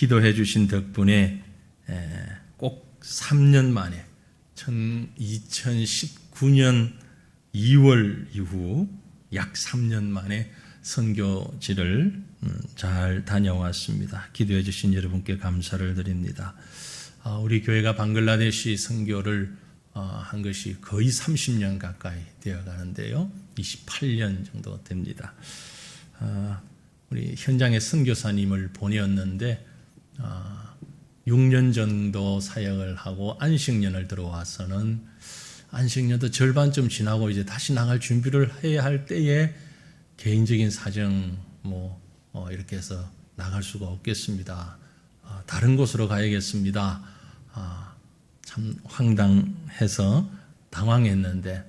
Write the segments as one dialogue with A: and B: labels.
A: 기도해 주신 덕분에 꼭 3년 만에 2019년 2월 이후 약 3년 만에 선교지를 잘 다녀왔습니다. 기도해 주신 여러분께 감사를 드립니다. 우리 교회가 방글라데시 선교를 한 것이 거의 30년 가까이 되어 가는데요. 28년 정도 됩니다. 우리 현장에 선교사님을 보내었는데 6년 정도 사역을 하고 안식년을 들어와서는 안식년도 절반쯤 지나고 이제 다시 나갈 준비를 해야 할 때에 개인적인 사정 이렇게 해서 나갈 수가 없겠습니다. 다른 곳으로 가야겠습니다. 참 황당해서 당황했는데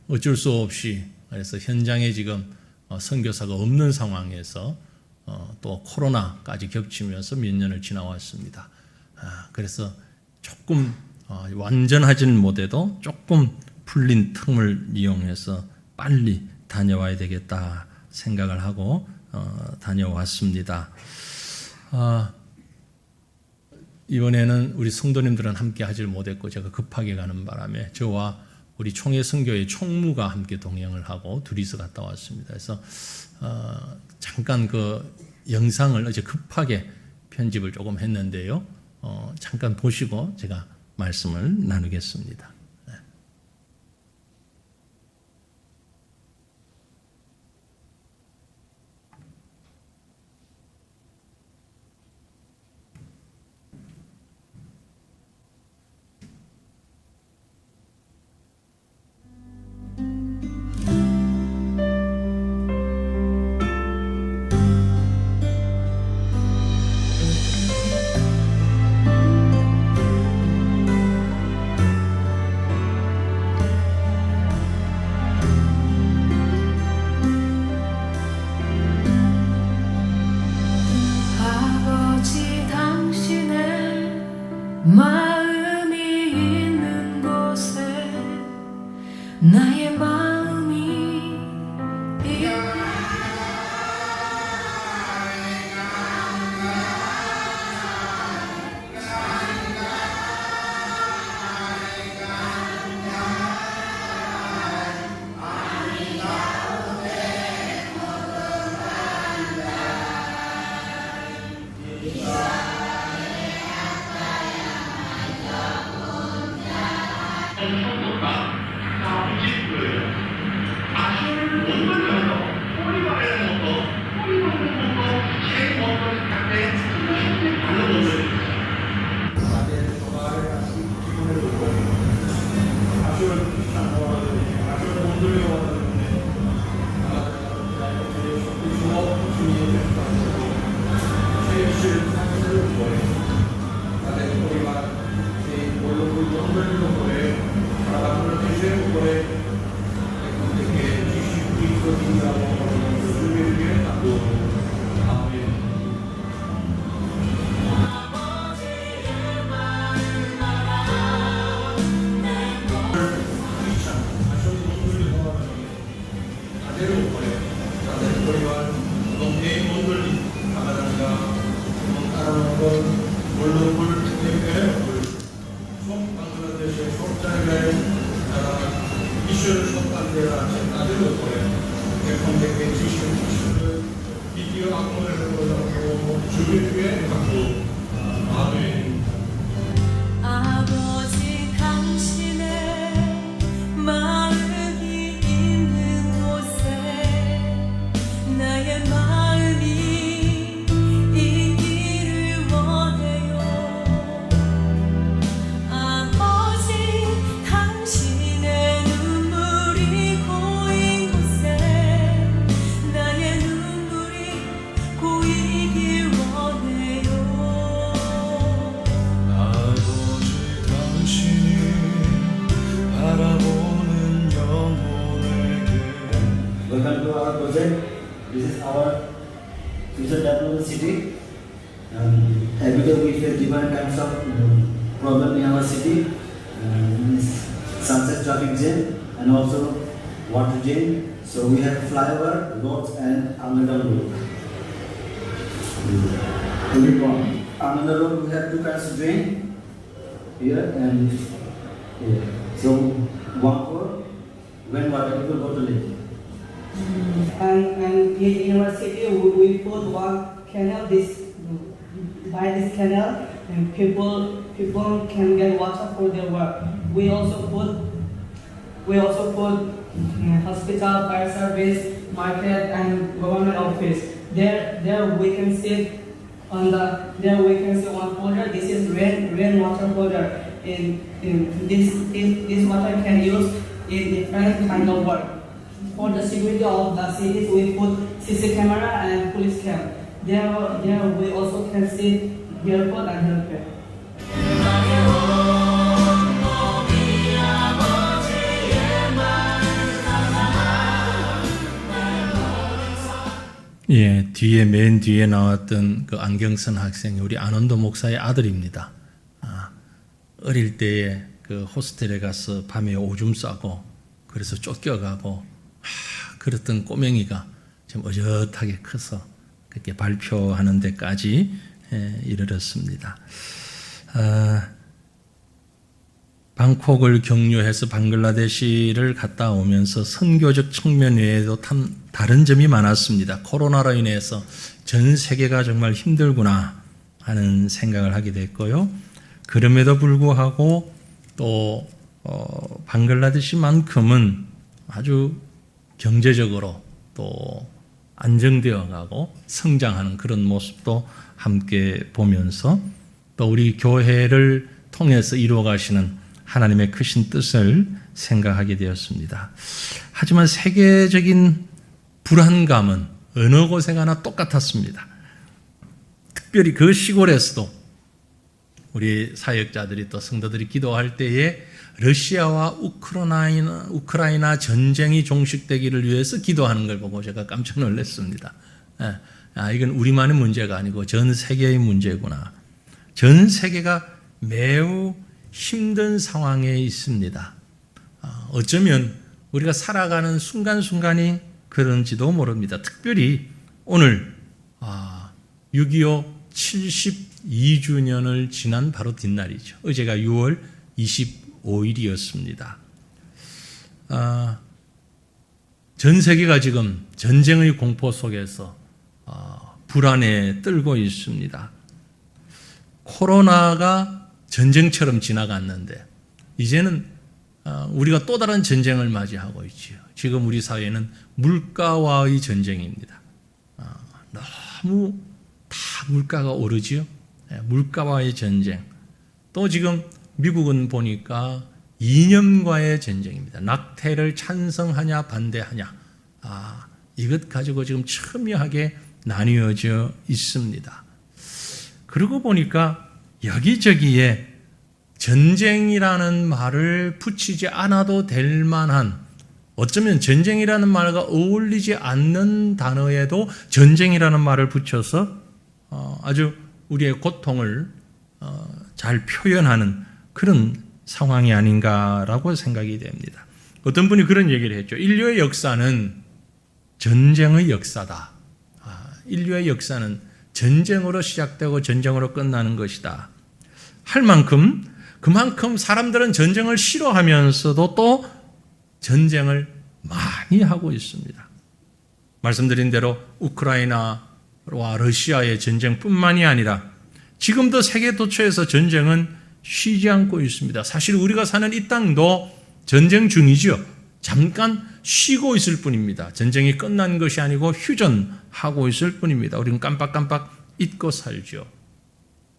A: 어쩔 수 없이 그래서 현장에 지금 선교사가 없는 상황에서 또 코로나까지 겹치면서 몇 년을 지나왔습니다. 그래서 조금 완전하지는 못해도 조금 풀린 틈을 이용해서 빨리 다녀와야 되겠다 생각을 하고 다녀왔습니다. 이번에는 우리 성도님들은 함께 하질 못했고 제가 급하게 가는 바람에 저와 우리 총회 선교회 총무가 함께 동행을 하고 둘이서 갔다 왔습니다. 그래서 잠깐 그 영상을 어제 급하게 편집을 조금 했는데요. 잠깐 보시고 제가 말씀을 나누겠습니다.
B: 마음이 있는 곳에 나의 마음이 아버지 당신의 마음이 있는 곳에 나의 마음이 있기를 원해요. 아버지 당신의 눈물이 고인 곳에 나의 눈물이 고이길 원해요.
C: 아버지 당신이 바라보는 영혼에게
D: Welcome to our project. This is our future development city. Every day we face different kinds of problem in our city. Sunset traffic jam and also water jam. So we have flyover, roads and underground road.
E: everyone
D: another road we have two kinds of drain here and here. So one for when water will go to lake.
E: And in university we put one canal this by this canal and people can get water for their work. We also put hospital, fire service, market and government office. There we can see one folder. This is rainwater folder. In this water can use in different kind of work. For the security of the cities, we put CC camera and police cam. There we also can see airport and healthcare.
A: 예, 맨 뒤에 나왔던 그 안경 쓴 학생이 우리 안원도 목사의 아들입니다. 어릴 때에 그 호스텔에 가서 밤에 오줌 싸고 그래서 쫓겨가고 그랬던 꼬맹이가 좀 어젓하게 커서 그렇게 발표하는 데까지 이르렀습니다. 방콕을 경유해서 방글라데시를 갔다 오면서 선교적 측면 외에도 다른 점이 많았습니다. 코로나로 인해서 전 세계가 정말 힘들구나 하는 생각을 하게 됐고요. 그럼에도 불구하고 또 방글라데시만큼은 아주 경제적으로 또 안정되어 가고 성장하는 그런 모습도 함께 보면서 또 우리 교회를 통해서 이루어 가시는 하나님의 크신 뜻을 생각하게 되었습니다. 하지만 세계적인 불안감은 어느 곳에 가나 똑같았습니다. 특별히 그 시골에서도 우리 사역자들이 또 성도들이 기도할 때에 러시아와 우크라이나 전쟁이 종식되기를 위해서 기도하는 걸 보고 제가 깜짝 놀랐습니다. 이건 우리만의 문제가 아니고 전 세계의 문제구나. 전 세계가 매우 힘든 상황에 있습니다. 어쩌면 우리가 살아가는 순간순간이 그런지도 모릅니다. 특별히 오늘 6.25 72주년을 지난 바로 뒷날이죠. 어제가 6월 25일이었습니다. 전 세계가 지금 전쟁의 공포 속에서 불안에 떨고 있습니다. 코로나가 전쟁처럼 지나갔는데 이제는 우리가 또 다른 전쟁을 맞이하고 있지요. 지금 우리 사회는 물가와의 전쟁입니다. 너무 다 물가가 오르지요. 물가와의 전쟁. 또 지금 미국은 보니까 이념과의 전쟁입니다. 낙태를 찬성하냐 반대하냐. 이것 가지고 지금 첨예하게 나뉘어져 있습니다. 그러고 보니까 여기저기에 전쟁이라는 말을 붙이지 않아도 될 만한, 어쩌면 전쟁이라는 말과 어울리지 않는 단어에도 전쟁이라는 말을 붙여서 아주 우리의 고통을 잘 표현하는 그런 상황이 아닌가라고 생각이 됩니다. 어떤 분이 그런 얘기를 했죠. 인류의 역사는 전쟁의 역사다. 인류의 역사는 전쟁으로 시작되고 전쟁으로 끝나는 것이다. 할 만큼 그만큼 사람들은 전쟁을 싫어하면서도 또 전쟁을 많이 하고 있습니다. 말씀드린 대로 우크라이나와 러시아의 전쟁뿐만이 아니라 지금도 세계 도처에서 전쟁은 쉬지 않고 있습니다. 사실 우리가 사는 이 땅도 전쟁 중이죠. 잠깐 쉬고 있을 뿐입니다. 전쟁이 끝난 것이 아니고 휴전하고 있을 뿐입니다. 우리는 깜빡깜빡 잊고 살죠.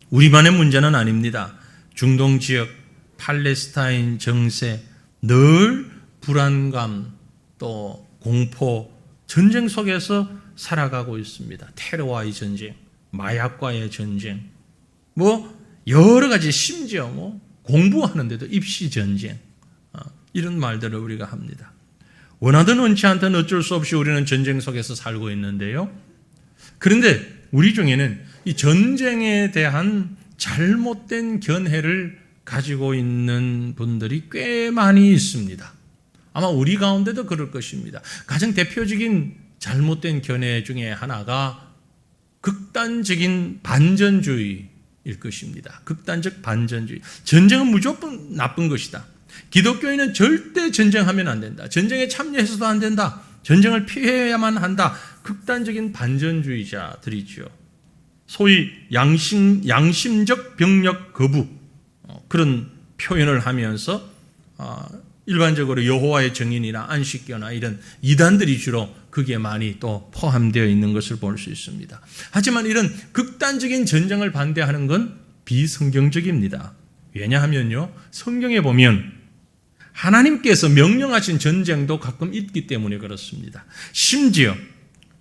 A: 우리만의 문제는 아닙니다. 중동 지역, 팔레스타인 정세, 늘 불안감, 또 공포, 전쟁 속에서 살아가고 있습니다. 테러와의 전쟁, 마약과의 전쟁, 여러 가지, 심지어 공부하는데도 입시 전쟁, 이런 말들을 우리가 합니다. 원하든 원치 않든 어쩔 수 없이 우리는 전쟁 속에서 살고 있는데요. 그런데 우리 중에는 이 전쟁에 대한 잘못된 견해를 가지고 있는 분들이 꽤 많이 있습니다. 아마 우리 가운데도 그럴 것입니다. 가장 대표적인 잘못된 견해 중에 하나가 극단적인 반전주의, 것입니다. 극단적 반전주의. 전쟁은 무조건 나쁜 것이다. 기독교인은 절대 전쟁하면 안 된다. 전쟁에 참여해서도 안 된다. 전쟁을 피해야만 한다. 극단적인 반전주의자들이죠. 소위 양심적 병력 거부 그런 표현을 하면서 일반적으로 여호와의 증인이나 안식교나 이런 이단들이 주로 거기에 많이 또 포함되어 있는 것을 볼 수 있습니다. 하지만 이런 극단적인 전쟁을 반대하는 건 비성경적입니다. 왜냐하면요, 성경에 보면 하나님께서 명령하신 전쟁도 가끔 있기 때문에 그렇습니다. 심지어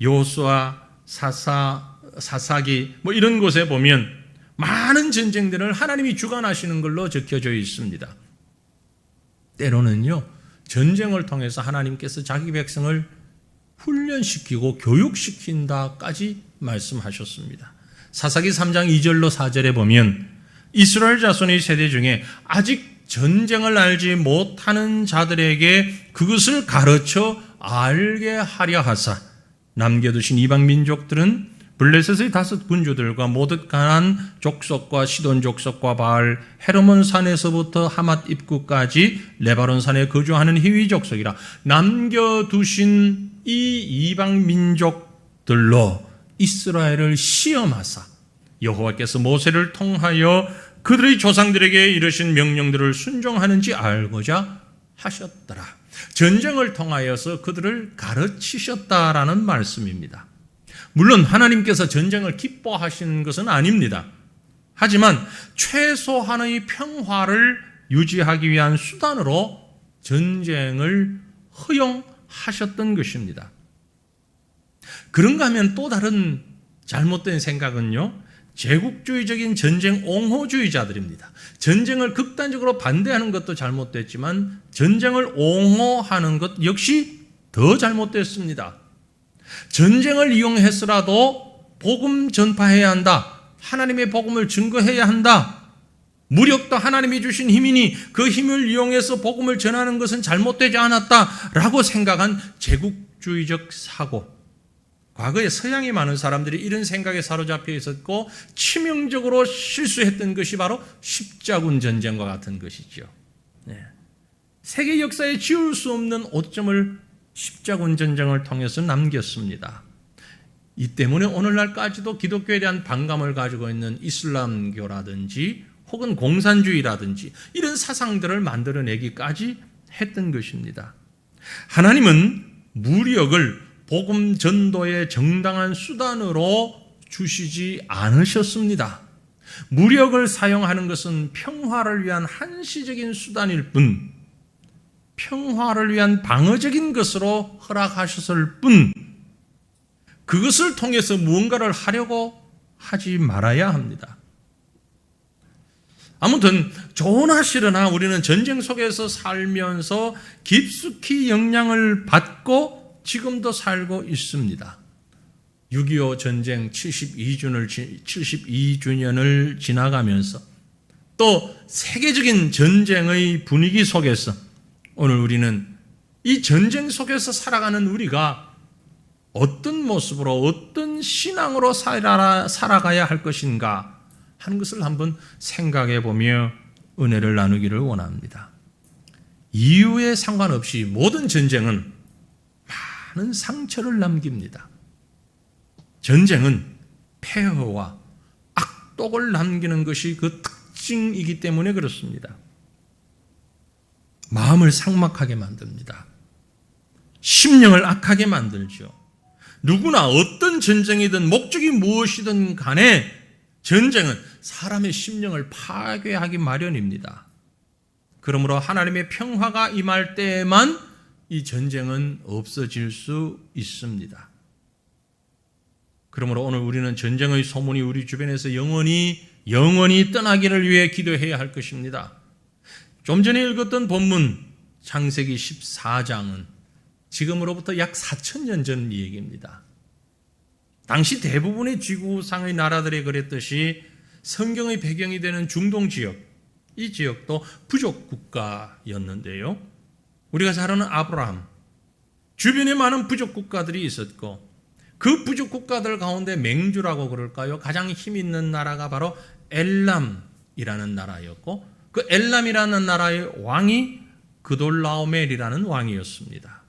A: 여호수아, 사사기 뭐 이런 곳에 보면 많은 전쟁들을 하나님이 주관하시는 걸로 적혀져 있습니다. 때로는요, 전쟁을 통해서 하나님께서 자기 백성을 훈련시키고 교육시킨다까지 말씀하셨습니다. 사사기 3장 2절로 4절에 보면 이스라엘 자손의 세대 중에 아직 전쟁을 알지 못하는 자들에게 그것을 가르쳐 알게 하려 하사 남겨두신 이방 민족들은 블레셋의 5 군주들과 모든 가나안 족속과 시돈 족속과 바알 헤르몬 산에서부터 하맛 입구까지 레바논 산에 거주하는 히위 족속이라 남겨두신 이 이방 민족들로 이스라엘을 시험하사 여호와께서 모세를 통하여 그들의 조상들에게 이르신 명령들을 순종하는지 알고자 하셨더라. 전쟁을 통하여서 그들을 가르치셨다라는 말씀입니다. 물론 하나님께서 전쟁을 기뻐하시는 것은 아닙니다. 하지만 최소한의 평화를 유지하기 위한 수단으로 전쟁을 허용하셨던 것입니다. 그런가 하면 또 다른 잘못된 생각은요, 제국주의적인 전쟁 옹호주의자들입니다. 전쟁을 극단적으로 반대하는 것도 잘못됐지만 전쟁을 옹호하는 것 역시 더 잘못됐습니다. 전쟁을 이용해서라도 복음 전파해야 한다. 하나님의 복음을 증거해야 한다. 무력도 하나님이 주신 힘이니 그 힘을 이용해서 복음을 전하는 것은 잘못되지 않았다라고 생각한 제국주의적 사고. 과거에 서양의 많은 사람들이 이런 생각에 사로잡혀 있었고 치명적으로 실수했던 것이 바로 십자군 전쟁과 같은 것이죠. 네. 세계 역사에 지울 수 없는 오점을 십자군 전쟁을 통해서 남겼습니다. 이 때문에 오늘날까지도 기독교에 대한 반감을 가지고 있는 이슬람교라든지 혹은 공산주의라든지 이런 사상들을 만들어내기까지 했던 것입니다. 하나님은 무력을 복음 전도의 정당한 수단으로 주시지 않으셨습니다. 무력을 사용하는 것은 평화를 위한 한시적인 수단일 뿐, 평화를 위한 방어적인 것으로 허락하셨을 뿐, 그것을 통해서 무언가를 하려고 하지 말아야 합니다. 아무튼 좋으나 싫으나 우리는 전쟁 속에서 살면서 깊숙이 영향을 받고 지금도 살고 있습니다. 6.25 전쟁 72주년을 지나가면서 또 세계적인 전쟁의 분위기 속에서 오늘 우리는 이 전쟁 속에서 살아가는 우리가 어떤 모습으로 어떤 신앙으로 살아가야 할 것인가 하는 것을 한번 생각해 보며 은혜를 나누기를 원합니다. 이유에 상관없이 모든 전쟁은 많은 상처를 남깁니다. 전쟁은 폐허와 악독을 남기는 것이 그 특징이기 때문에 그렇습니다. 마음을 삭막하게 만듭니다. 심령을 악하게 만들죠. 누구나 어떤 전쟁이든 목적이 무엇이든 간에 전쟁은 사람의 심령을 파괴하기 마련입니다. 그러므로 하나님의 평화가 임할 때에만 이 전쟁은 없어질 수 있습니다. 그러므로 오늘 우리는 전쟁의 소문이 우리 주변에서 영원히 떠나기를 위해 기도해야 할 것입니다. 좀 전에 읽었던 본문 창세기 14장은 지금으로부터 약 4,000년 전 얘기입니다. 당시 대부분의 지구상의 나라들이 그랬듯이 성경의 배경이 되는 중동 지역, 이 지역도 부족 국가였는데요. 우리가 잘 아는 아브라함, 주변에 많은 부족 국가들이 있었고 그 부족 국가들 가운데 맹주라고 그럴까요? 가장 힘 있는 나라가 바로 엘람이라는 나라였고, 그 엘람이라는 나라의 왕이 그돌라오멜이라는 왕이었습니다.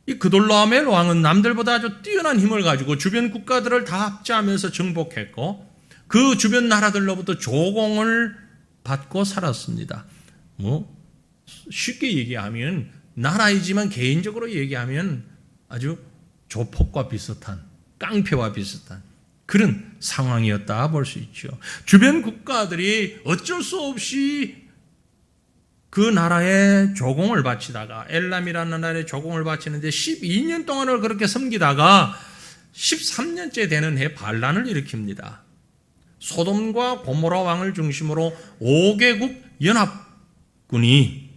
A: 이 그돌라오멜 왕은 남들보다 아주 뛰어난 힘을 가지고 주변 국가들을 다 합제하면서 정복했고, 그 주변 나라들로부터 조공을 받고 살았습니다. 쉽게 얘기하면, 나라이지만 개인적으로 얘기하면 아주 조폭과 비슷한, 깡패와 비슷한 그런 상황이었다 볼 수 있죠. 주변 국가들이 어쩔 수 없이 그 나라에 조공을 바치다가, 엘람이라는 나라에 조공을 바치는데 12년 동안을 그렇게 섬기다가 13년째 되는 해 반란을 일으킵니다. 소돔과 고모라 왕을 중심으로 5개국 연합군이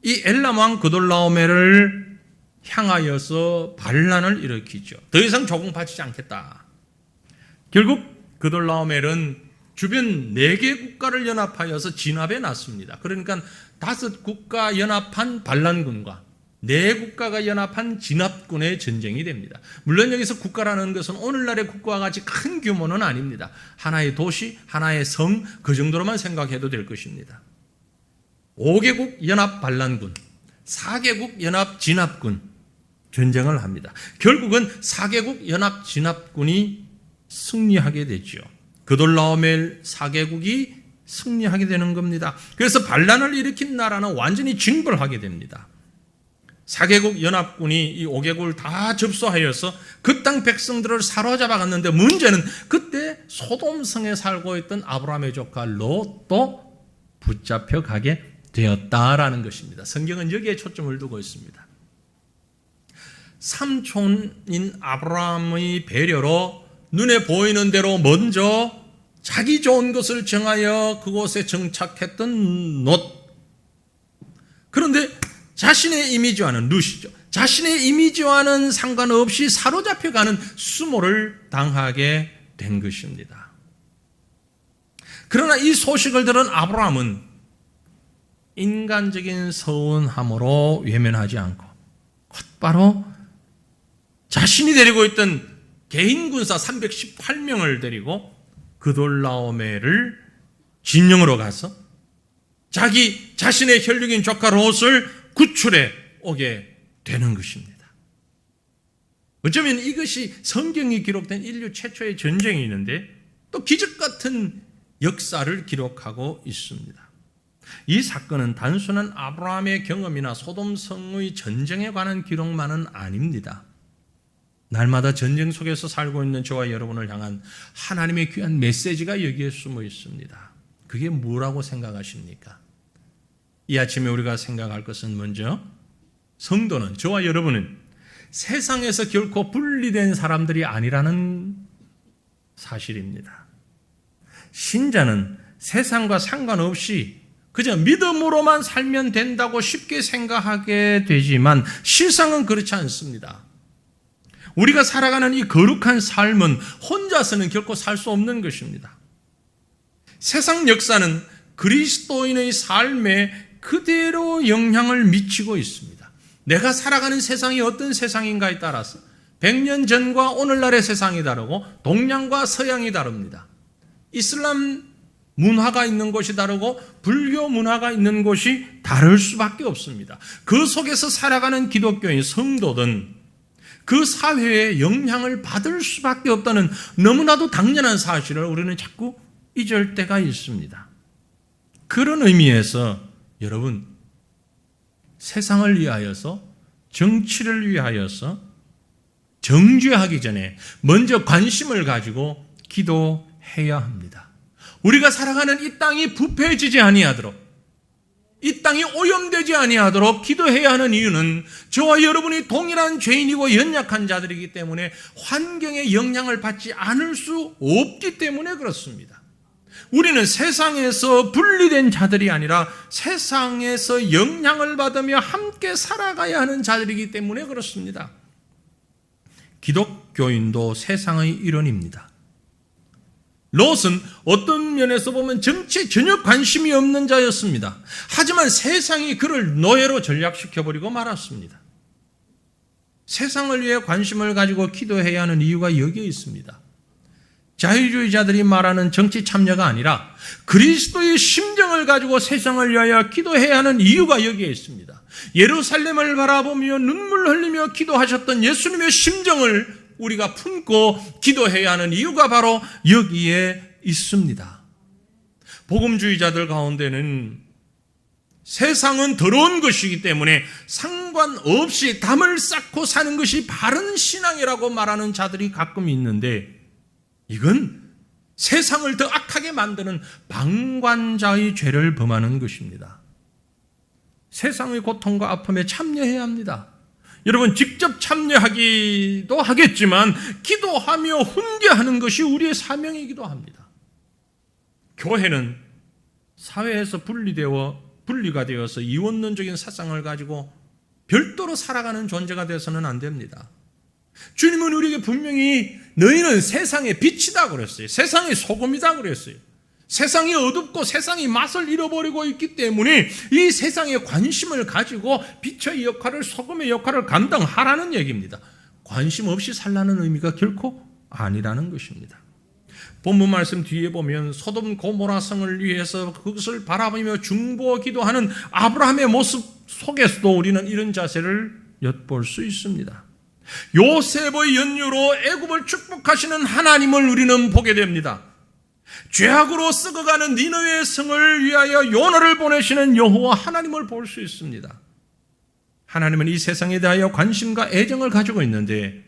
A: 이 엘람 왕 그돌라오멜을 향하여서 반란을 일으키죠. 더 이상 조공 바치지 않겠다. 결국 그돌라오멜은 주변 4개 국가를 연합하여서 진압해 놨습니다. 그러니까 5국가 연합한 반란군과 4국가가 연합한 진압군의 전쟁이 됩니다. 물론 여기서 국가라는 것은 오늘날의 국가와 같이 큰 규모는 아닙니다. 하나의 도시, 하나의 성, 그 정도로만 생각해도 될 것입니다. 5개국 연합 반란군, 4개국 연합 진압군 전쟁을 합니다. 결국은 4개국 연합 진압군이 승리하게 되죠. 그돌라오멜 4개국이 승리하게 되는 겁니다. 그래서 반란을 일으킨 나라는 완전히 징벌하게 됩니다. 4개국 연합군이 이 5개국을 다 접수하여서 그 땅 백성들을 사로잡아 갔는데, 문제는 그때 소돔성에 살고 있던 아브라함의 조카 롯도 붙잡혀 가게 되었다라는 것입니다. 성경은 여기에 초점을 두고 있습니다. 삼촌인 아브라함의 배려로 눈에 보이는 대로 먼저 자기 좋은 것을 정하여 그곳에 정착했던 롯. 그런데 자신의 이미지와는, 룻이죠, 자신의 이미지와는 상관없이 사로잡혀가는 수모를 당하게 된 것입니다. 그러나 이 소식을 들은 아브라함은 인간적인 서운함으로 외면하지 않고 곧바로 자신이 데리고 있던 개인 군사 318명을 데리고 그돌라오멜을 진영으로 가서 자신의 혈육인 조카 롯을 구출해 오게 되는 것입니다. 어쩌면 이것이 성경이 기록된 인류 최초의 전쟁이 있는데, 또 기적 같은 역사를 기록하고 있습니다. 이 사건은 단순한 아브라함의 경험이나 소돔성의 전쟁에 관한 기록만은 아닙니다. 날마다 전쟁 속에서 살고 있는 저와 여러분을 향한 하나님의 귀한 메시지가 여기에 숨어 있습니다. 그게 뭐라고 생각하십니까? 이 아침에 우리가 생각할 것은 먼저, 성도는, 저와 여러분은 세상에서 결코 분리된 사람들이 아니라는 사실입니다. 신자는 세상과 상관없이 그저 믿음으로만 살면 된다고 쉽게 생각하게 되지만 실상은 그렇지 않습니다. 우리가 살아가는 이 거룩한 삶은 혼자서는 결코 살 수 없는 것입니다. 세상 역사는 그리스도인의 삶에 그대로 영향을 미치고 있습니다. 내가 살아가는 세상이 어떤 세상인가에 따라서 100년 전과 오늘날의 세상이 다르고 동양과 서양이 다릅니다. 이슬람 문화가 있는 곳이 다르고 불교 문화가 있는 곳이 다를 수밖에 없습니다. 그 속에서 살아가는 기독교인 성도든 그 사회에 영향을 받을 수밖에 없다는 너무나도 당연한 사실을 우리는 자꾸 잊을 때가 있습니다. 그런 의미에서 여러분, 세상을 위하여서, 정치를 위하여서 정죄하기 전에 먼저 관심을 가지고 기도해야 합니다. 우리가 살아가는 이 땅이 부패해지지 아니하도록, 이 땅이 오염되지 아니하도록 기도해야 하는 이유는 저와 여러분이 동일한 죄인이고 연약한 자들이기 때문에 환경의 영향을 받지 않을 수 없기 때문에 그렇습니다. 우리는 세상에서 분리된 자들이 아니라 세상에서 영향을 받으며 함께 살아가야 하는 자들이기 때문에 그렇습니다. 기독교인도 세상의 일원입니다. 롯은 어떤 면에서 보면 정치에 전혀 관심이 없는 자였습니다. 하지만 세상이 그를 노예로 전락시켜버리고 말았습니다. 세상을 위해 관심을 가지고 기도해야 하는 이유가 여기에 있습니다. 자유주의자들이 말하는 정치 참여가 아니라 그리스도의 심정을 가지고 세상을 위하여 기도해야 하는 이유가 여기에 있습니다. 예루살렘을 바라보며 눈물 흘리며 기도하셨던 예수님의 심정을 우리가 품고 기도해야 하는 이유가 바로 여기에 있습니다. 복음주의자들 가운데는 세상은 더러운 것이기 때문에 상관없이 담을 쌓고 사는 것이 바른 신앙이라고 말하는 자들이 가끔 있는데, 이건 세상을 더 악하게 만드는 방관자의 죄를 범하는 것입니다. 세상의 고통과 아픔에 참여해야 합니다. 여러분, 직접 참여하기도 하겠지만 기도하며 훈계하는 것이 우리의 사명이기도 합니다. 교회는 사회에서 분리가 되어서 이원론적인 사상을 가지고 별도로 살아가는 존재가 되어서는 안 됩니다. 주님은 우리에게 분명히 너희는 세상의 빛이다 그랬어요. 세상의 소금이다 그랬어요. 세상이 어둡고 세상이 맛을 잃어버리고 있기 때문에 이 세상에 관심을 가지고 빛의 역할을, 소금의 역할을 감당하라는 얘기입니다. 관심 없이 살라는 의미가 결코 아니라는 것입니다. 본문 말씀 뒤에 보면 소돔 고모라 성을 위해서 그것을 바라보며 중보 기도하는 아브라함의 모습 속에서도 우리는 이런 자세를 엿볼 수 있습니다. 요셉의 연유로 애굽을 축복하시는 하나님을 우리는 보게 됩니다. 죄악으로 썩어가는 니느웨 성을 위하여 요나를 보내시는 여호와 하나님을 볼 수 있습니다. 하나님은 이 세상에 대하여 관심과 애정을 가지고 있는데,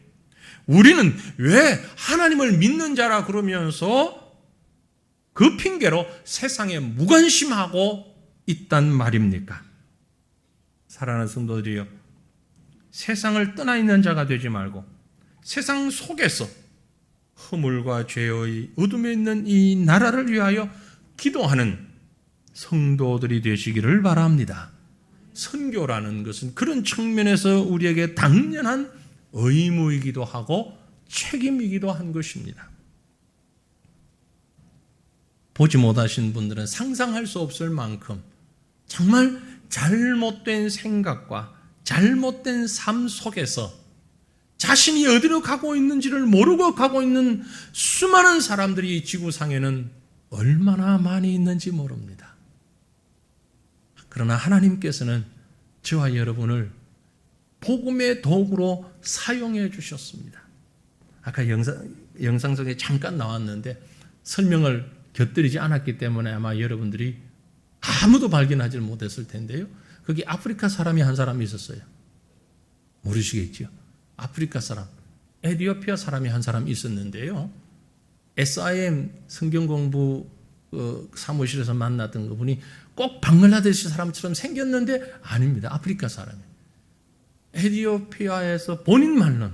A: 우리는 왜 하나님을 믿는 자라 그러면서 그 핑계로 세상에 무관심하고 있단 말입니까? 사랑하는 성도들이여, 세상을 떠나 있는 자가 되지 말고 세상 속에서 허물과 죄의 어둠에 있는 이 나라를 위하여 기도하는 성도들이 되시기를 바랍니다. 선교라는 것은 그런 측면에서 우리에게 당연한 의무이기도 하고 책임이기도 한 것입니다. 보지 못하신 분들은 상상할 수 없을 만큼 정말 잘못된 생각과 잘못된 삶 속에서 자신이 어디로 가고 있는지를 모르고 가고 있는 수많은 사람들이 이 지구상에는 얼마나 많이 있는지 모릅니다. 그러나 하나님께서는 저와 여러분을 복음의 도구로 사용해 주셨습니다. 아까 영상 속에 잠깐 나왔는데 설명을 곁들이지 않았기 때문에 아마 여러분들이 아무도 발견하지 못했을 텐데요. 거기 아프리카 사람이 한 사람이 있었어요. 모르시겠죠? 아프리카 사람, 에티오피아 사람이 한 사람이 있었는데요. SIM 성경공부 사무실에서 만났던 그분이 꼭 방글라데시 사람처럼 생겼는데 아닙니다. 아프리카 사람이에요. 에티오피아에서 본인 말로는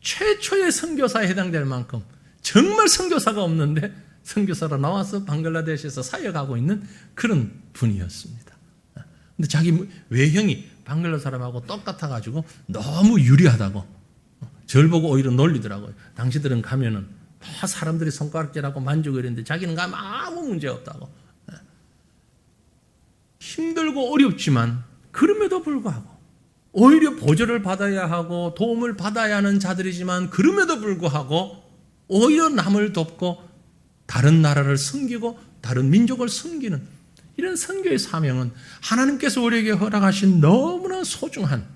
A: 최초의 선교사에 해당될 만큼 정말 선교사가 없는데 선교사로 나와서 방글라데시에서 사역하고 있는 그런 분이었습니다. 근데 자기 외형이 방글라 사람하고 똑같아가지고 너무 유리하다고 절 보고 오히려 놀리더라고요. 당시들은 가면은 다 사람들이 손가락질하고 만지고 이랬는데 자기는 가면 아무 문제 없다고. 힘들고 어렵지만 그럼에도 불구하고 오히려 보조를 받아야 하고 도움을 받아야 하는 자들이지만 그럼에도 불구하고 오히려 남을 돕고 다른 나라를 섬기고 다른 민족을 섬기는 이런 선교의 사명은 하나님께서 우리에게 허락하신 너무나 소중한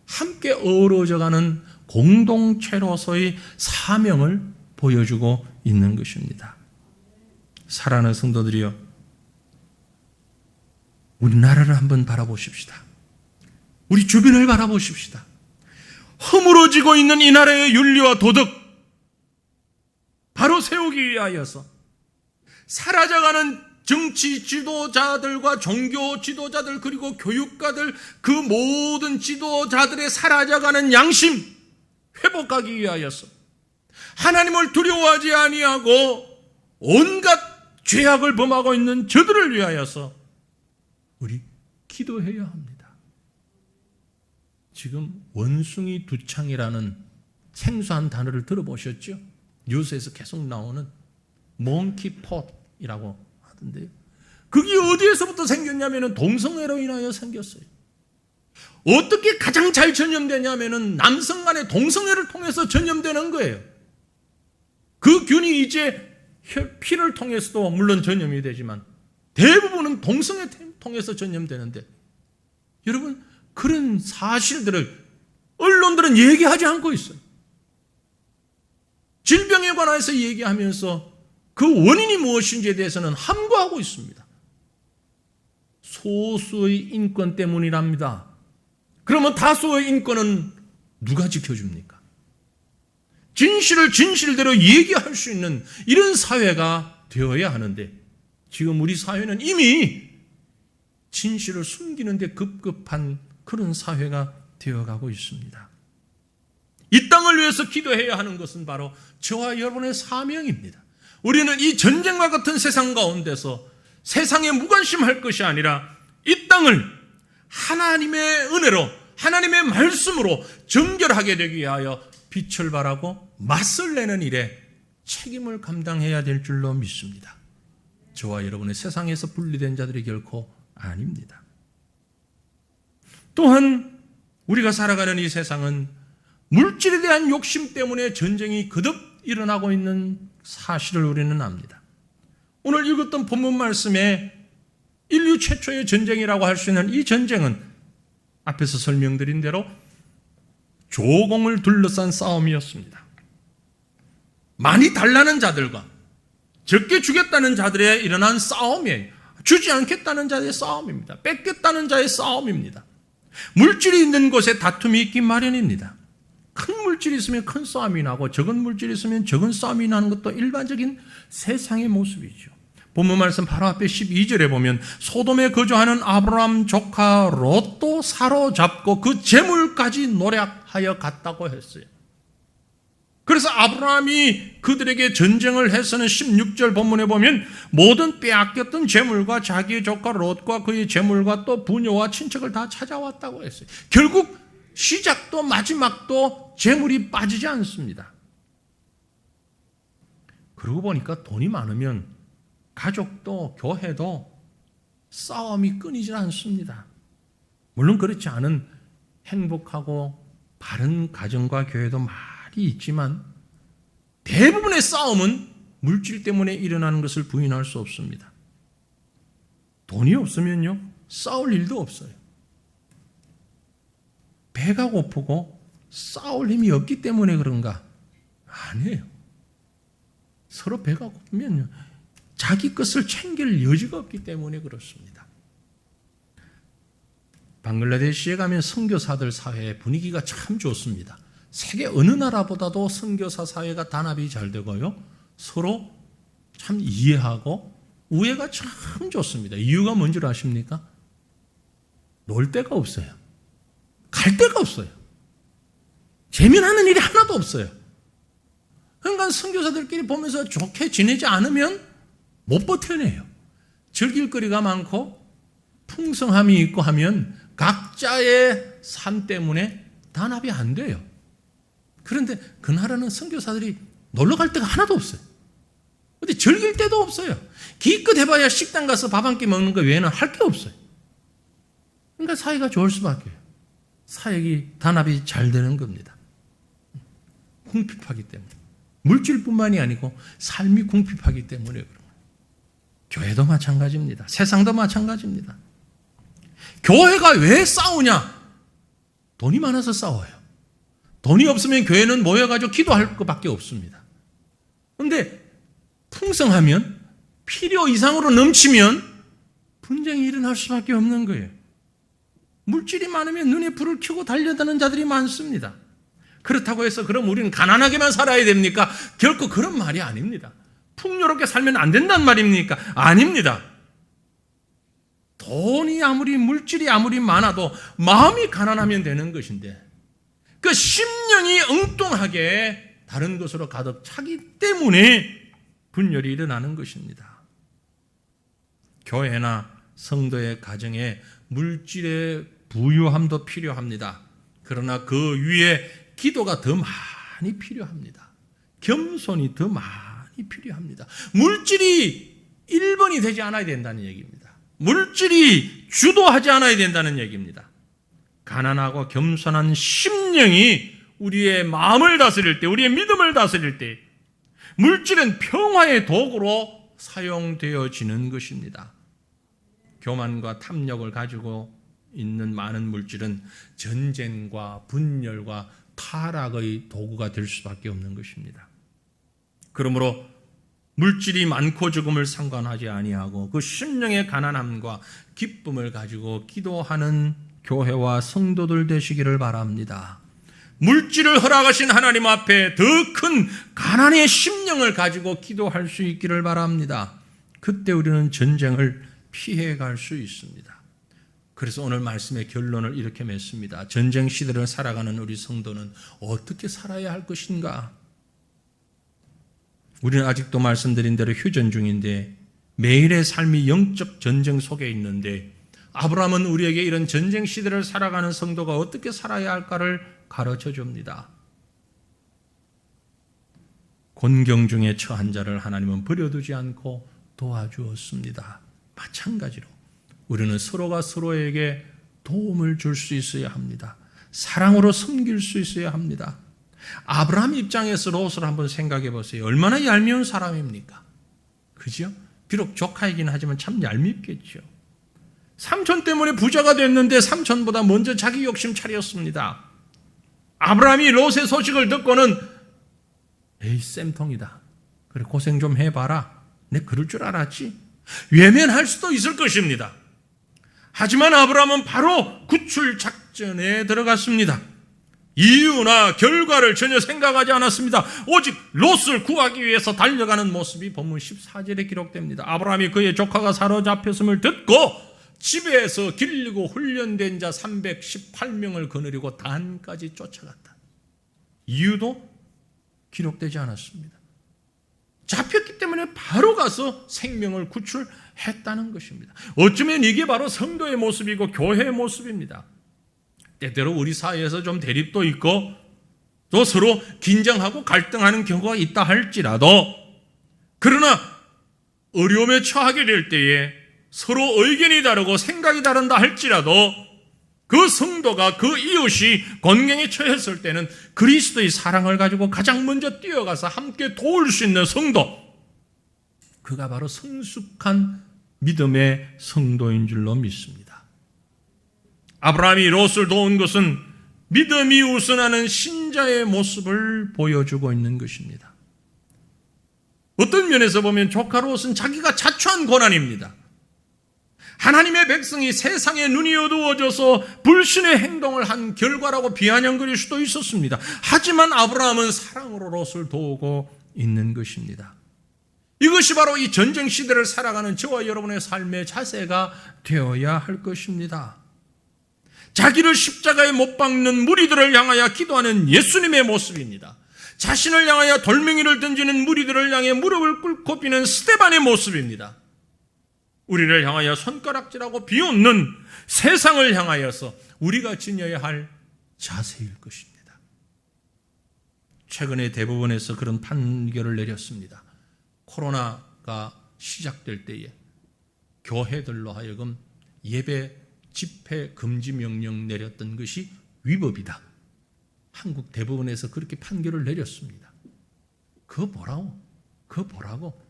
A: 함께 어우러져가는 공동체로서의 사명을 보여주고 있는 것입니다. 사랑하는 성도들이여, 우리 나라를 한번 바라보십시다. 우리 주변을 바라보십시다. 허물어지고 있는 이 나라의 윤리와 도덕 바로 세우기 위하여서 사라져가는 정치 지도자들과 종교 지도자들 그리고 교육가들 그 모든 지도자들의 사라져가는 양심 회복하기 위하여서 하나님을 두려워하지 아니하고 온갖 죄악을 범하고 있는 저들을 위하여서 우리 기도해야 합니다. 지금 원숭이 두창이라는 생소한 단어를 들어보셨죠? 뉴스에서 계속 나오는 몽키폿이라고 하던데요. 그게 어디에서부터 생겼냐면 동성애로 인하여 생겼어요. 어떻게 가장 잘 전염되냐면은 남성 간의 동성애를 통해서 전염되는 거예요. 그 균이 이제 피를 통해서도 물론 전염이 되지만 대부분은 동성애 통해서 전염되는데, 여러분, 그런 사실들을 언론들은 얘기하지 않고 있어요. 질병에 관해서 얘기하면서 그 원인이 무엇인지에 대해서는 함구하고 있습니다. 소수의 인권 때문이랍니다. 그러면 다수의 인권은 누가 지켜줍니까? 진실을 진실대로 얘기할 수 있는 이런 사회가 되어야 하는데, 지금 우리 사회는 이미 진실을 숨기는 데 급급한 그런 사회가 되어가고 있습니다. 이 땅을 위해서 기도해야 하는 것은 바로 저와 여러분의 사명입니다. 우리는 이 전쟁과 같은 세상 가운데서 세상에 무관심할 것이 아니라 이 땅을 하나님의 은혜로, 하나님의 말씀으로 정결하게 되기 위하여 빛을 발하고 맞설 내는 일에 책임을 감당해야 될 줄로 믿습니다. 저와 여러분의 세상에서 분리된 자들이 결코 아닙니다. 또한 우리가 살아가는 이 세상은 물질에 대한 욕심 때문에 전쟁이 거듭 일어나고 있는 사실을 우리는 압니다. 오늘 읽었던 본문 말씀에 인류 최초의 전쟁이라고 할 수 있는 이 전쟁은 앞에서 설명드린 대로 조공을 둘러싼 싸움이었습니다. 많이 달라는 자들과 적게 주겠다는 자들에 일어난 싸움이에요. 주지 않겠다는 자의 싸움입니다. 뺏겠다는 자의 싸움입니다. 물질이 있는 곳에 다툼이 있기 마련입니다. 큰 물질이 있으면 큰 싸움이 나고 적은 물질이 있으면 적은 싸움이 나는 것도 일반적인 세상의 모습이죠. 본문 말씀 바로 앞에 12절에 보면 소돔에 거주하는 아브라함 조카 롯도 사로잡고 그 재물까지 노략하여 갔다고 했어요. 그래서 아브라함이 그들에게 전쟁을 해서는 16절 본문에 보면 모든 빼앗겼던 재물과 자기의 조카 롯과 그의 재물과 또 부녀와 친척을 다 찾아왔다고 했어요. 결국 시작도 마지막도 재물이 빠지지 않습니다. 그러고 보니까 돈이 많으면 가족도 교회도 싸움이 끊이질 않습니다. 물론 그렇지 않은 행복하고 바른 가정과 교회도 많이 있지만 대부분의 싸움은 물질 때문에 일어나는 것을 부인할 수 없습니다. 돈이 없으면요, 싸울 일도 없어요. 배가 고프고 싸울 힘이 없기 때문에 그런가? 아니에요. 서로 배가 고프면요, 자기 것을 챙길 여지가 없기 때문에 그렇습니다. 방글라데시에 가면 선교사들 사회의 분위기가 참 좋습니다. 세계 어느 나라보다도 선교사 사회가 단합이 잘 되고요, 서로 참 이해하고 우애가 참 좋습니다. 이유가 뭔지 아십니까? 놀 데가 없어요. 갈 데가 없어요. 재미나는 일이 하나도 없어요. 그러니까 선교사들끼리 보면서 좋게 지내지 않으면 못 버텨내요. 즐길 거리가 많고 풍성함이 있고 하면 각자의 삶 때문에 단합이 안 돼요. 그런데 그 나라는 선교사들이 놀러 갈 데가 하나도 없어요. 근데 즐길 데도 없어요. 기껏 해봐야 식당 가서 밥 한 끼 먹는 거 외에는 할 게 없어요. 그러니까 사이가 좋을 수밖에요. 사역이 단합이 잘 되는 겁니다. 궁핍하기 때문에. 물질뿐만이 아니고 삶이 궁핍하기 때문에 그런 거예요. 교회도 마찬가지입니다. 세상도 마찬가지입니다. 교회가 왜 싸우냐? 돈이 많아서 싸워요. 돈이 없으면 교회는 모여가지고 기도할 것밖에 없습니다. 그런데 풍성하면, 필요 이상으로 넘치면 분쟁이 일어날 수밖에 없는 거예요. 물질이 많으면 눈에 불을 켜고 달려드는 자들이 많습니다. 그렇다고 해서 그럼 우리는 가난하게만 살아야 됩니까? 결코 그런 말이 아닙니다. 풍요롭게 살면 안 된다는 말입니까? 아닙니다. 돈이 아무리, 물질이 아무리 많아도 마음이 가난하면 되는 것인데, 그 심령이 엉뚱하게 다른 것으로 가득 차기 때문에 분열이 일어나는 것입니다. 교회나 성도의 가정에 물질의 부유함도 필요합니다. 그러나 그 위에 기도가 더 많이 필요합니다. 겸손이 더 많이 필요합니다. 물질이 1번이 되지 않아야 된다는 얘기입니다. 물질이 주도하지 않아야 된다는 얘기입니다. 가난하고 겸손한 심령이 우리의 마음을 다스릴 때, 우리의 믿음을 다스릴 때 물질은 평화의 도구로 사용되어지는 것입니다. 교만과 탐욕을 가지고 있는 많은 물질은 전쟁과 분열과 타락의 도구가 될 수밖에 없는 것입니다. 그러므로 물질이 많고 적음을 상관하지 아니하고 그 심령의 가난함과 기쁨을 가지고 기도하는 교회와 성도들 되시기를 바랍니다. 물질을 허락하신 하나님 앞에 더 큰 가난의 심령을 가지고 기도할 수 있기를 바랍니다. 그때 우리는 전쟁을 피해갈 수 있습니다. 그래서 오늘 말씀의 결론을 이렇게 맺습니다. 전쟁 시대를 살아가는 우리 성도는 어떻게 살아야 할 것인가? 우리는 아직도 말씀드린 대로 휴전 중인데 매일의 삶이 영적 전쟁 속에 있는데 아브라함은 우리에게 이런 전쟁 시대를 살아가는 성도가 어떻게 살아야 할까를 가르쳐 줍니다. 곤경 중에 처한 자를 하나님은 버려두지 않고 도와주었습니다. 마찬가지로 우리는 서로가 서로에게 도움을 줄 수 있어야 합니다. 사랑으로 섬길 수 있어야 합니다. 아브라함 입장에서 롯을 한번 생각해 보세요. 얼마나 얄미운 사람입니까? 그죠? 비록 조카이긴 하지만 참 얄밉겠죠. 삼촌 때문에 부자가 됐는데 삼촌보다 먼저 자기 욕심 차렸습니다. 아브라함이 롯의 소식을 듣고는 에이 쌤통이다. 그래 고생 좀 해봐라. 내 그럴 줄 알았지. 외면할 수도 있을 것입니다. 하지만 아브라함은 바로 구출 작전에 들어갔습니다. 이유나 결과를 전혀 생각하지 않았습니다. 오직 롯을 구하기 위해서 달려가는 모습이 본문 14절에 기록됩니다. 아브라함이 그의 조카가 사로잡혔음을 듣고 집에서 길리고 훈련된 자 318명을 거느리고 단까지 쫓아갔다. 이유도 기록되지 않았습니다. 잡혔기 때문에 바로 가서 생명을 구출했다는 것입니다. 어쩌면 이게 바로 성도의 모습이고 교회의 모습입니다. 때때로 우리 사이에서 좀 대립도 있고 또 서로 긴장하고 갈등하는 경우가 있다 할지라도 그러나 어려움에 처하게 될 때에 서로 의견이 다르고 생각이 다른다 할지라도 그 성도가 그 이웃이 곤경에 처했을 때는 그리스도의 사랑을 가지고 가장 먼저 뛰어가서 함께 도울 수 있는 성도, 그가 바로 성숙한 믿음의 성도인 줄로 믿습니다. 아브라함이 롯을 도운 것은 믿음이 우선하는 신자의 모습을 보여주고 있는 것입니다. 어떤 면에서 보면 조카 롯은 자기가 자초한 고난입니다. 하나님의 백성이 세상에 눈이 어두워져서 불신의 행동을 한 결과라고 비아냥거릴 수도 있었습니다. 하지만 아브라함은 사랑으로 롯을 도우고 있는 것입니다. 이것이 바로 이 전쟁 시대를 살아가는 저와 여러분의 삶의 자세가 되어야 할 것입니다. 자기를 십자가에 못 박는 무리들을 향하여 기도하는 예수님의 모습입니다. 자신을 향하여 돌멩이를 던지는 무리들을 향해 무릎을 꿇고 비는 스데반의 모습입니다. 우리를 향하여 손가락질하고 비웃는 세상을 향하여서 우리가 지녀야 할 자세일 것입니다. 최근에 대법원에서 그런 판결을 내렸습니다. 코로나가 시작될 때에 교회들로 하여금 예배 집회 금지 명령 내렸던 것이 위법이다. 한국 대법원에서 그렇게 판결을 내렸습니다. 그거 보라고.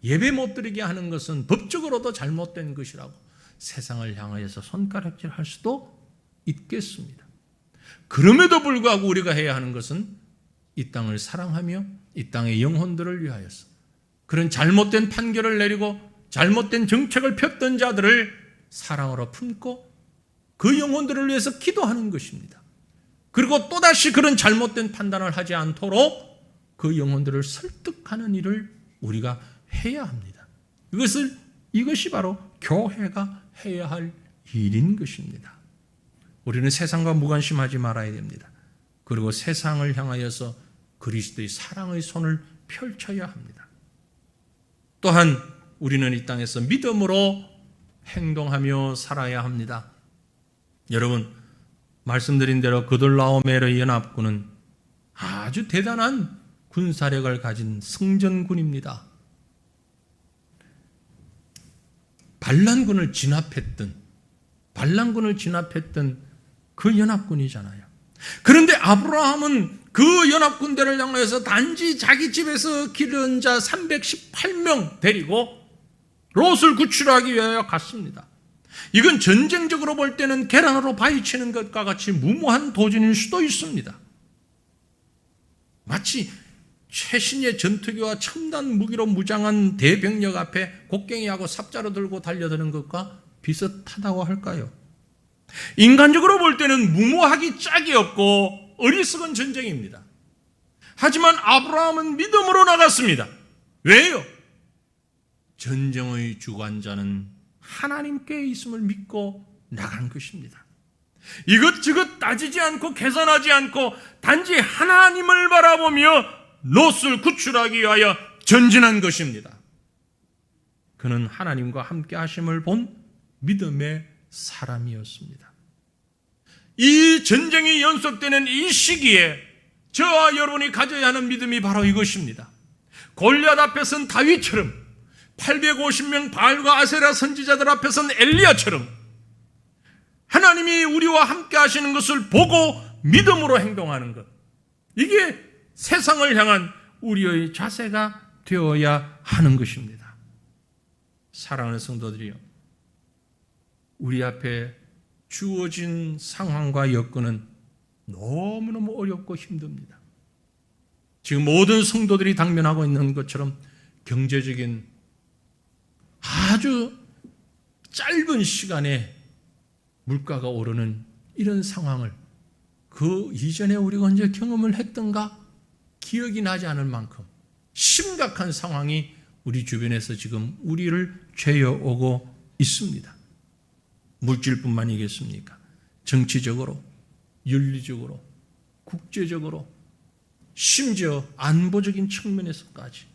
A: 예배 못 드리게 하는 것은 법적으로도 잘못된 것이라고 세상을 향하여서 손가락질 할 수도 있겠습니다. 그럼에도 불구하고 우리가 해야 하는 것은 이 땅을 사랑하며 이 땅의 영혼들을 위하여서 그런 잘못된 판결을 내리고 잘못된 정책을 폈던 자들을 사랑으로 품고 그 영혼들을 위해서 기도하는 것입니다. 그리고 또다시 그런 잘못된 판단을 하지 않도록 그 영혼들을 설득하는 일을 우리가 해야 합니다. 이것이 바로 교회가 해야 할 일인 것입니다. 우리는 세상과 무관심하지 말아야 됩니다. 그리고 세상을 향하여서 그리스도의 사랑의 손을 펼쳐야 합니다. 또한 우리는 이 땅에서 믿음으로 행동하며 살아야 합니다. 여러분, 말씀드린 대로 그돌라오메르 연합군은 아주 대단한 군사력을 가진 성전군입니다. 발란군을 진압했던 그 연합군이잖아요. 그런데 아브라함은 그 연합군대를 향해서 단지 자기 집에서 기른 자 318명 데리고 롯을 구출하기 위하여 갔습니다. 이건 전쟁적으로 볼 때는 계란으로 바위치는 것과 같이 무모한 도전일 수도 있습니다. 마치 최신의 전투기와 첨단 무기로 무장한 대병력 앞에 곡괭이하고 삽자루 들고 달려드는 것과 비슷하다고 할까요? 인간적으로 볼 때는 무모하기 짝이 없고 어리석은 전쟁입니다. 하지만 아브라함은 믿음으로 나갔습니다. 왜요? 전쟁의 주관자는 하나님께 있음을 믿고 나간 것입니다. 이것저것 따지지 않고 계산하지 않고 단지 하나님을 바라보며 롯을 구출하기 위하여 전진한 것입니다. 그는 하나님과 함께 하심을 본 믿음의 사람이었습니다. 이 전쟁이 연속되는 이 시기에 저와 여러분이 가져야 하는 믿음이 바로 이것입니다. 골리앗 앞에선 다윗처럼 850명 바알과 아세라 선지자들 앞에선 엘리야처럼 하나님이 우리와 함께 하시는 것을 보고 믿음으로 행동하는 것, 이게 세상을 향한 우리의 자세가 되어야 하는 것입니다. 사랑하는 성도들이요, 우리 앞에 주어진 상황과 여건은 너무너무 어렵고 힘듭니다. 지금 모든 성도들이 당면하고 있는 것처럼 경제적인 아주 짧은 시간에 물가가 오르는 이런 상황을 그 이전에 우리가 언제 경험을 했던가 기억이 나지 않을 만큼 심각한 상황이 우리 주변에서 지금 우리를 죄어오고 있습니다. 물질뿐만이겠습니까? 정치적으로, 윤리적으로, 국제적으로, 심지어 안보적인 측면에서까지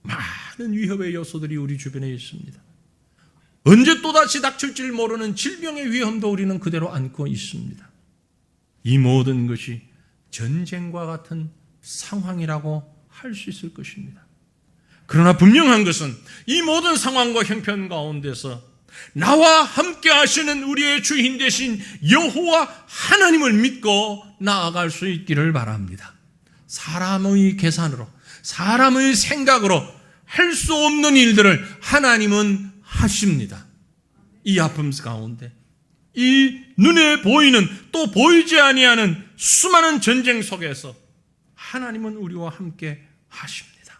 A: 많은 위협의 요소들이 우리 주변에 있습니다. 언제 또다시 닥칠지 모르는 질병의 위험도 우리는 그대로 안고 있습니다. 이 모든 것이 전쟁과 같은 상황이라고 할 수 있을 것입니다. 그러나 분명한 것은 이 모든 상황과 형편 가운데서 나와 함께 하시는 우리의 주인 되신 여호와 하나님을 믿고 나아갈 수 있기를 바랍니다. 사람의 계산으로, 사람의 생각으로 할 수 없는 일들을 하나님은 하십니다. 이 아픔 가운데, 이 눈에 보이는 또 보이지 아니하는 수많은 전쟁 속에서 하나님은 우리와 함께 하십니다.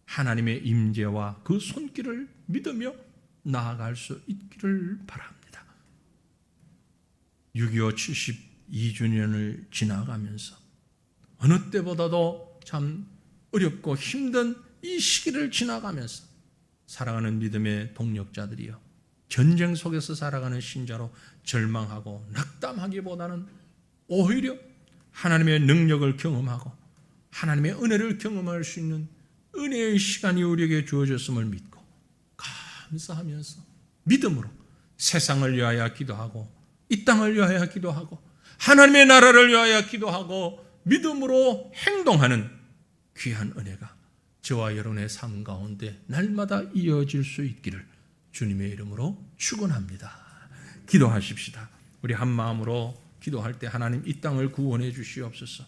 A: 하나님의 임재와 그 손길을 믿으며 나아갈 수 있기를 바랍니다. 6.25 72주년을 지나가면서 어느 때보다도 참 어렵고 힘든 이 시기를 지나가면서 사랑하는 믿음의 동력자들이여, 전쟁 속에서 살아가는 신자로 절망하고 낙담하기보다는 오히려 하나님의 능력을 경험하고 하나님의 은혜를 경험할 수 있는 은혜의 시간이 우리에게 주어졌음을 믿고 감사하면서 믿음으로 세상을 위하여 기도하고 이 땅을 위하여 기도하고 하나님의 나라를 위하여 기도하고 믿음으로 행동하는 귀한 은혜가 저와 여러분의 삶 가운데 날마다 이어질 수 있기를 주님의 이름으로 축원합니다. 기도하십시다. 우리 한 마음으로 기도할 때 하나님 이 땅을 구원해 주시옵소서.